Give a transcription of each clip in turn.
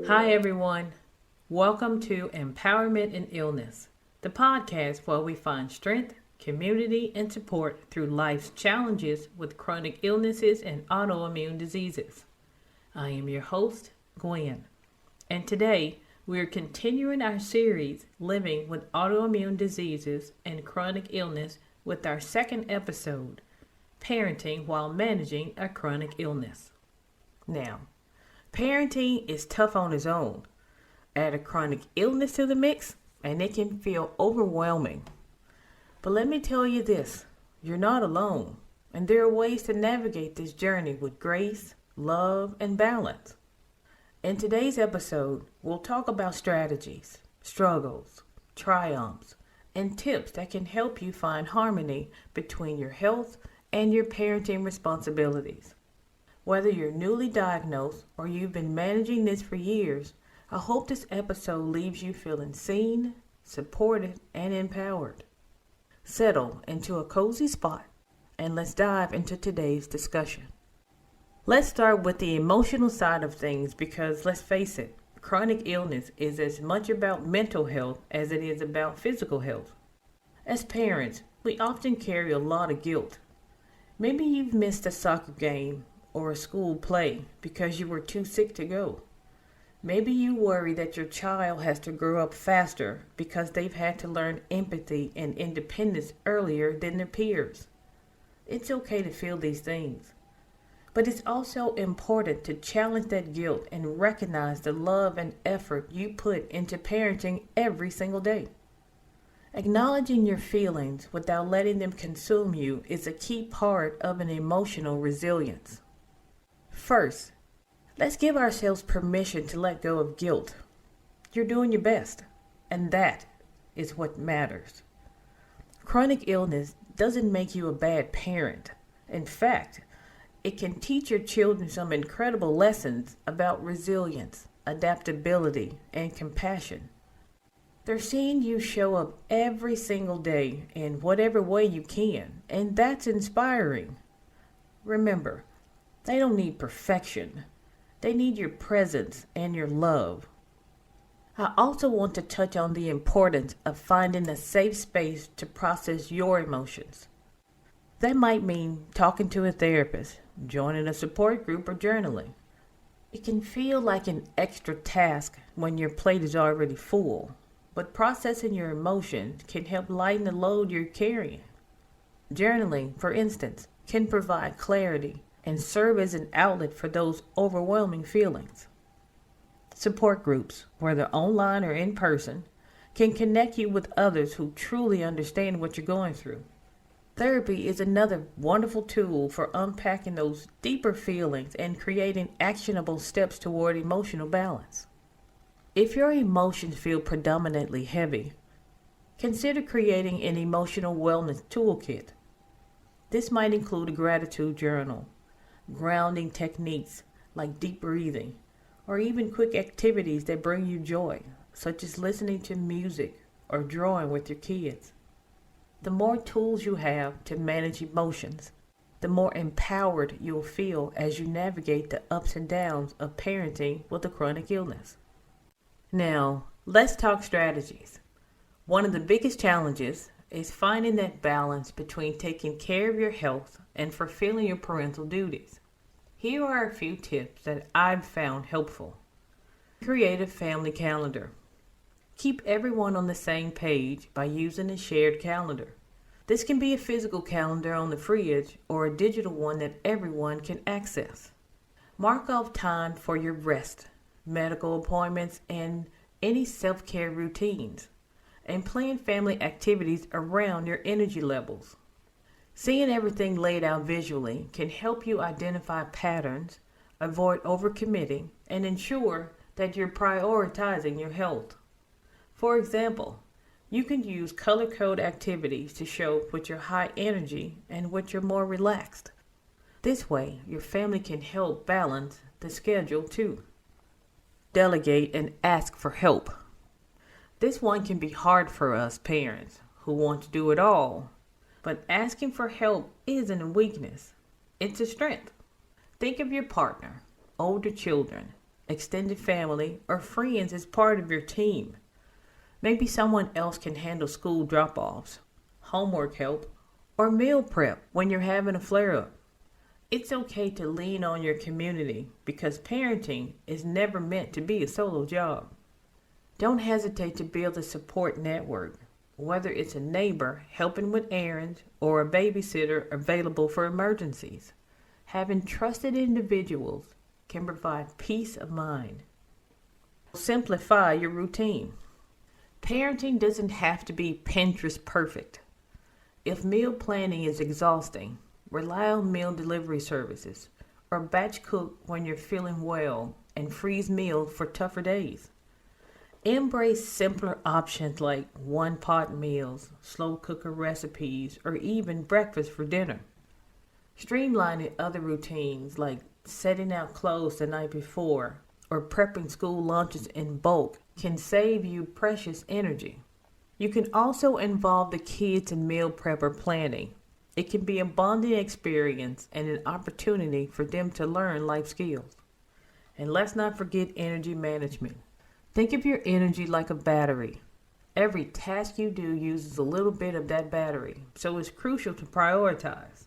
Hi, everyone. Welcome to Empowerment in Illness, the podcast where we find strength, community, and support through life's challenges with chronic illnesses and autoimmune diseases. I am your host, Gwen, and today we are continuing our series, Living with Autoimmune Diseases and Chronic Illness, with our second episode, Parenting While Managing a Chronic Illness. Now, parenting is tough on its own. Add a chronic illness to the mix, and it can feel overwhelming. But let me tell you this, you're not alone, and there are ways to navigate this journey with grace, love, and balance. In today's episode, we'll talk about strategies, struggles, triumphs, and tips that can help you find harmony between your health and your parenting responsibilities. Whether you're newly diagnosed or you've been managing this for years, I hope this episode leaves you feeling seen, supported, and empowered. Settle into a cozy spot and let's dive into today's discussion. Let's start with the emotional side of things because let's face it, chronic illness is as much about mental health as it is about physical health. As parents, we often carry a lot of guilt. Maybe you've missed a soccer game or a school play because you were too sick to go. Maybe you worry that your child has to grow up faster because they've had to learn empathy and independence earlier than their peers. It's okay to feel these things, but it's also important to challenge that guilt and recognize the love and effort you put into parenting every single day. Acknowledging your feelings without letting them consume you is a key part of an emotional resilience. First, let's give ourselves permission to let go of guilt. You're doing your best, and that is what matters. Chronic illness doesn't make you a bad parent. In fact, it can teach your children some incredible lessons about resilience, adaptability, and compassion. They're seeing you show up every single day in whatever way you can, and that's inspiring. Remember, they don't need perfection. They need your presence and your love. I also want to touch on the importance of finding a safe space to process your emotions. That might mean talking to a therapist, joining a support group, or journaling. It can feel like an extra task when your plate is already full, but processing your emotions can help lighten the load you're carrying. Journaling, for instance, can provide clarity and serve as an outlet for those overwhelming feelings. Support groups, whether online or in person, can connect you with others who truly understand what you're going through. Therapy is another wonderful tool for unpacking those deeper feelings and creating actionable steps toward emotional balance. If your emotions feel predominantly heavy, consider creating an emotional wellness toolkit. This might include a gratitude journal, grounding techniques like deep breathing, or even quick activities that bring you joy, such as listening to music or drawing with your kids. The more tools you have to manage emotions, the more empowered you'll feel as you navigate the ups and downs of parenting with a chronic illness. Now, let's talk strategies. One of the biggest challenges is finding that balance between taking care of your health and fulfilling your parental duties. Here are a few tips that I've found helpful. Create a family calendar. Keep everyone on the same page by using a shared calendar. This can be a physical calendar on the fridge or a digital one that everyone can access. Mark off time for your rest, medical appointments, and any self-care routines, and plan family activities around your energy levels. Seeing everything laid out visually can help you identify patterns, avoid overcommitting, and ensure that you're prioritizing your health. For example, you can use color code activities to show which are high energy and which are more relaxed. This way, your family can help balance the schedule too. Delegate and ask for help. This one can be hard for us parents who want to do it all, but asking for help isn't a weakness, it's a strength. Think of your partner, older children, extended family, or friends as part of your team. Maybe someone else can handle school drop-offs, homework help, or meal prep when you're having a flare-up. It's okay to lean on your community because parenting is never meant to be a solo job. Don't hesitate to build a support network, whether it's a neighbor helping with errands or a babysitter available for emergencies. Having trusted individuals can provide peace of mind. Simplify your routine. Parenting doesn't have to be Pinterest perfect. If meal planning is exhausting, rely on meal delivery services or batch cook when you're feeling well and freeze meals for tougher days. Embrace simpler options like one-pot meals, slow cooker recipes, or even breakfast for dinner. Streamlining other routines like setting out clothes the night before or prepping school lunches in bulk can save you precious energy. You can also involve the kids in meal prep or planning. It can be a bonding experience and an opportunity for them to learn life skills. And let's not forget energy management. Think of your energy like a battery. Every task you do uses a little bit of that battery, so it's crucial to prioritize.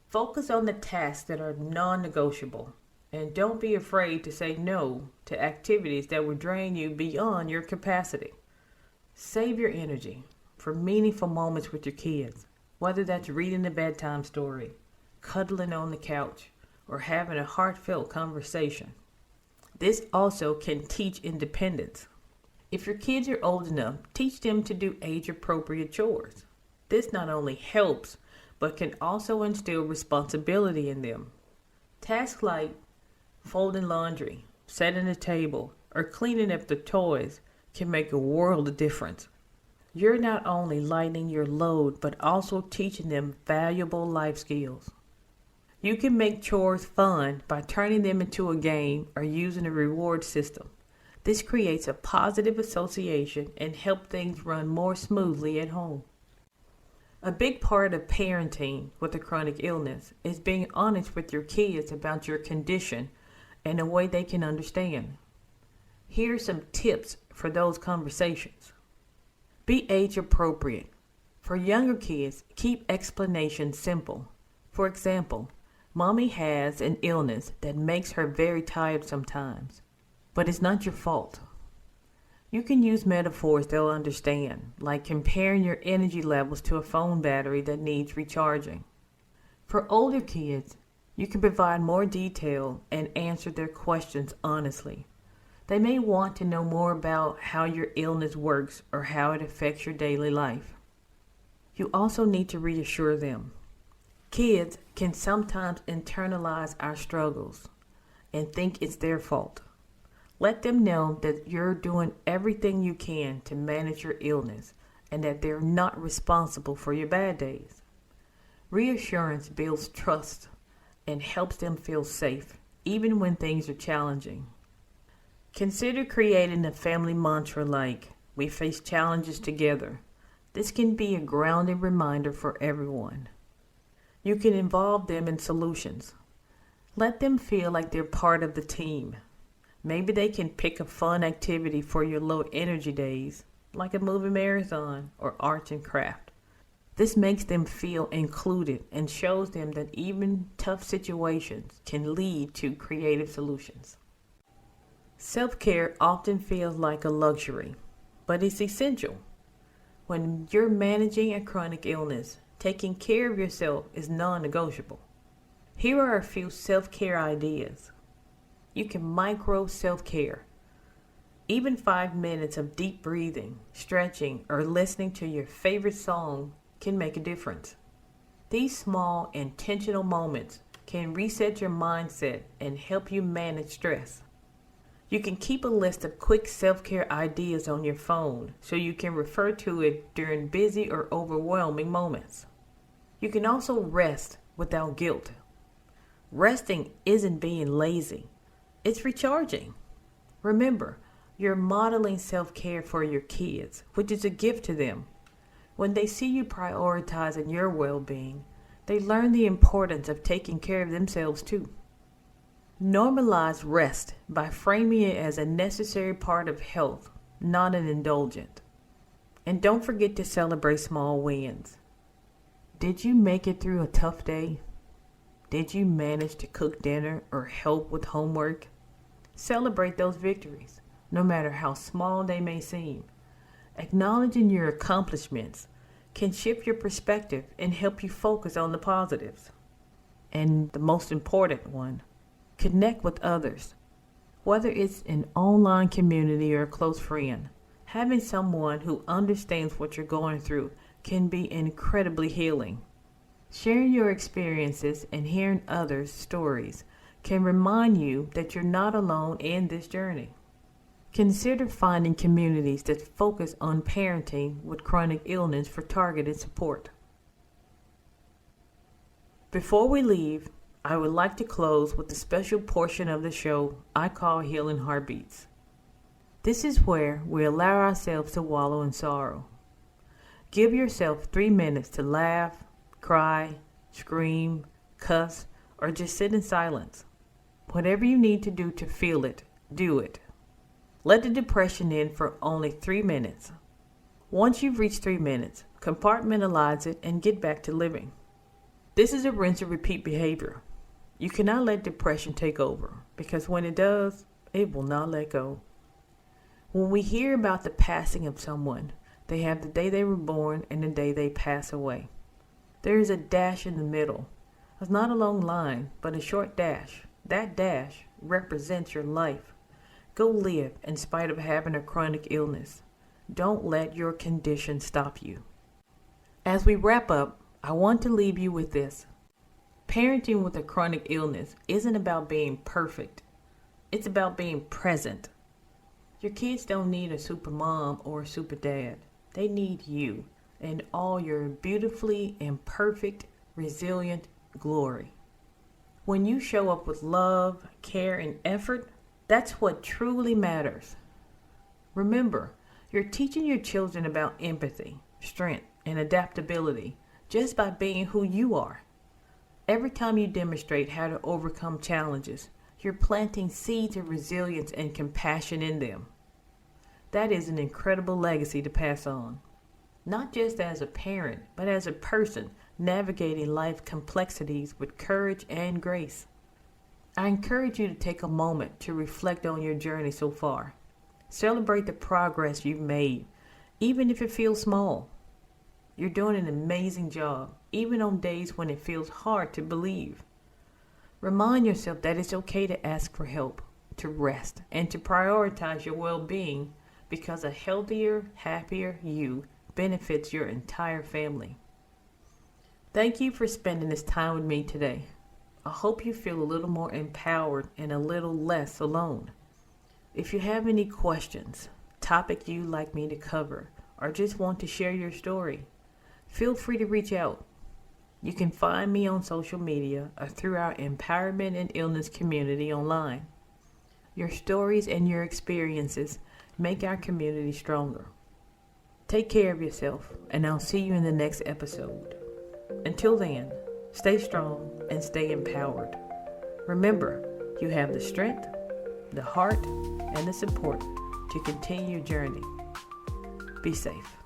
Focus on the tasks that are non-negotiable, and don't be afraid to say no to activities that will drain you beyond your capacity. Save your energy for meaningful moments with your kids, whether that's reading a bedtime story, cuddling on the couch, or having a heartfelt conversation. This also can teach independence. If your kids are old enough, teach them to do age-appropriate chores. This not only helps, but can also instill responsibility in them. Tasks like folding laundry, setting the table, or cleaning up the toys can make a world of difference. You're not only lightening your load, but also teaching them valuable life skills. You can make chores fun by turning them into a game or using a reward system. This creates a positive association and helps things run more smoothly at home. A big part of parenting with a chronic illness is being honest with your kids about your condition in a way they can understand. Here are some tips for those conversations. Be age appropriate. For younger kids, keep explanations simple. For example, Mommy has an illness that makes her very tired sometimes, but it's not your fault. You can use metaphors they'll understand, like comparing your energy levels to a phone battery that needs recharging. For older kids, you can provide more detail and answer their questions honestly. They may want to know more about how your illness works or how it affects your daily life. You also need to reassure them. Kids can sometimes internalize our struggles and think it's their fault. Let them know that you're doing everything you can to manage your illness and that they're not responsible for your bad days. Reassurance builds trust and helps them feel safe, even when things are challenging. Consider creating a family mantra like, "We face challenges together." This can be a grounding reminder for everyone. You can involve them in solutions. Let them feel like they're part of the team. Maybe they can pick a fun activity for your low energy days, like a movie marathon or arts and craft. This makes them feel included and shows them that even tough situations can lead to creative solutions. Self-care often feels like a luxury, but it's essential. When you're managing a chronic illness, taking care of yourself is non-negotiable. Here are a few self-care ideas. You can micro self-care. Even 5 minutes of deep breathing, stretching, or listening to your favorite song can make a difference. These small, intentional moments can reset your mindset and help you manage stress. You can keep a list of quick self-care ideas on your phone so you can refer to it during busy or overwhelming moments. You can also rest without guilt. Resting isn't being lazy. It's recharging. Remember, you're modeling self-care for your kids, which is a gift to them. When they see you prioritizing your well-being, they learn the importance of taking care of themselves too. Normalize rest by framing it as a necessary part of health, not an indulgent. And don't forget to celebrate small wins. Did you make it through a tough day? Did you manage to cook dinner or help with homework? Celebrate those victories, no matter how small they may seem. Acknowledging your accomplishments can shift your perspective and help you focus on the positives. And the most important one, connect with others. Whether it's an online community or a close friend, having someone who understands what you're going through can be incredibly healing. Sharing your experiences and hearing others' stories can remind you that you're not alone in this journey. Consider finding communities that focus on parenting with chronic illness for targeted support. Before we leave, I would like to close with a special portion of the show I call Healing Heartbeats. This is where we allow ourselves to wallow in sorrow. Give yourself 3 minutes to laugh, cry, scream, cuss, or just sit in silence. Whatever you need to do to feel it, do it. Let the depression in for only 3 minutes. Once you've reached 3 minutes, compartmentalize it and get back to living. This is a rinse and repeat behavior. You cannot let depression take over, because when it does, it will not let go. When we hear about the passing of someone, they have the day they were born and the day they pass away. There is a dash in the middle. It's not a long line, but a short dash. That dash represents your life. Go live in spite of having a chronic illness. Don't let your condition stop you. As we wrap up, I want to leave you with this. Parenting with a chronic illness isn't about being perfect. It's about being present. Your kids don't need a super mom or a super dad. They need you and all your beautifully imperfect, resilient glory. When you show up with love, care, and effort, that's what truly matters. Remember, you're teaching your children about empathy, strength, and adaptability just by being who you are. Every time you demonstrate how to overcome challenges, you're planting seeds of resilience and compassion in them. That is an incredible legacy to pass on. Not just as a parent, but as a person navigating life's complexities with courage and grace. I encourage you to take a moment to reflect on your journey so far. Celebrate the progress you've made, even if it feels small. You're doing an amazing job, even on days when it feels hard to believe. Remind yourself that it's okay to ask for help, to rest, and to prioritize your well-being, because a healthier, happier you benefits your entire family. Thank you for spending this time with me today. I hope you feel a little more empowered and a little less alone. If you have any questions, topic you'd like me to cover, or just want to share your story, feel free to reach out. You can find me on social media or through our Empowerment and Illness community online. Your stories and your experiences make our community stronger. Take care of yourself, and I'll see you in the next episode. Until then, stay strong and stay empowered. Remember, you have the strength, the heart, and the support to continue your journey. Be safe.